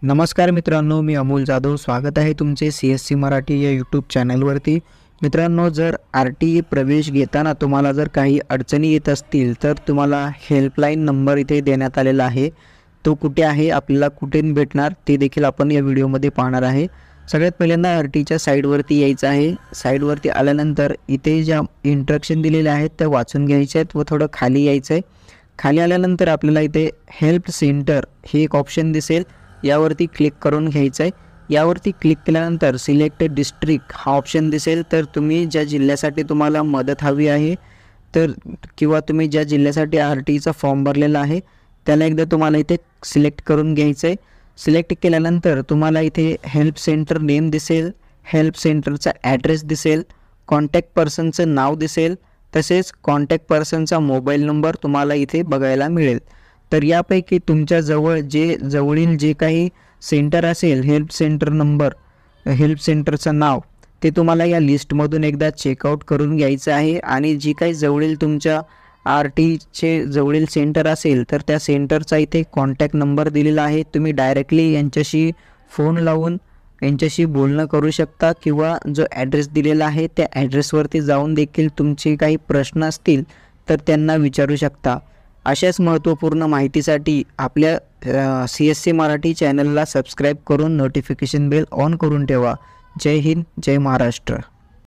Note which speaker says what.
Speaker 1: नमस्कार मित्रांनो, मी अमोल जाधव. स्वागत आहे तुमचे CSC मराठी या यूट्यूब चॅनलवरती. मित्रांनो, जर RTE प्रवेश घेताना तुम्हाला जर काही अडचणी येत असतील तर तुम्हाला हेल्पलाईन नंबर इथे देण्यात आलेला आहे. तो कुठे आहे, आपल्याला कुठे भेटणार ते देखील आपण या व्हिडिओमध्ये पाहणार आहे. सगळ्यात पहिल्यांदा RTEच्या साईडवरती यायचं आहे. साईडवरती आल्यानंतर इथे ज्या इंस्ट्रक्शन दिलेल्या आहेत त्या वाचून घ्यायच्या आहेत व थोडं खाली यायचं आहे. खाली आल्यानंतर आपल्याला इथे हेल्प सेंटर हे एक ऑप्शन दिसेल, यावरती क्लिक करून घ्यायचं आहे. यावरती क्लिक केल्यानंतर सिलेक्ट डिस्ट्रिक्ट हा ऑप्शन दिसेल. तर तुम्ही ज्या जिल्ह्यासाठी तुम्हाला मदत हवी आहे तर किंवा तुम्ही ज्या जिल्ह्यासाठी RTEचा फॉर्म भरलेला आहे त्याला एकदा तुम्हाला इथे सिलेक्ट करून घ्यायचं आहे. सिलेक्ट केल्यानंतर तुम्हाला इथे हेल्प सेंटर नेम दिसेल, हेल्प सेंटरचा ॲड्रेस दिसेल, कॉन्टॅक्ट पर्सनचं नाव दिसेल, तसेच कॉन्टॅक्ट पर्सनचा मोबाईल नंबर तुम्हाला इथे बघायला मिळेल. तर यापैकी तुमच्या जवळील जे काही सेंटर असेल, हेल्प सेंटर नंबर, हेल्प सेंटरचं नाव, ते तुम्हाला या लिस्टमधून एकदा चेकआउट करून घ्यायचं आहे. आणि जी काही जवळील तुमच्या RTEचे जवळील सेंटर असेल तर त्या सेंटरचा इथे कॉन्टॅक्ट नंबर दिलेला आहे. तुम्ही डायरेक्टली यांच्याशी फोन लावून यांच्याशी बोलणं करू शकता किंवा जो ॲड्रेस दिलेला आहे त्या ॲड्रेसवरती जाऊन देखील तुमचे काही प्रश्न असतील तर त्यांना विचारू शकता. अशाच महत्त्वपूर्ण माहितीसाठी आपल्या CSC मराठी चॅनलला सबस्क्राईब करून नोटिफिकेशन बेल ऑन करून ठेवा. जय हिंद, जय महाराष्ट्र.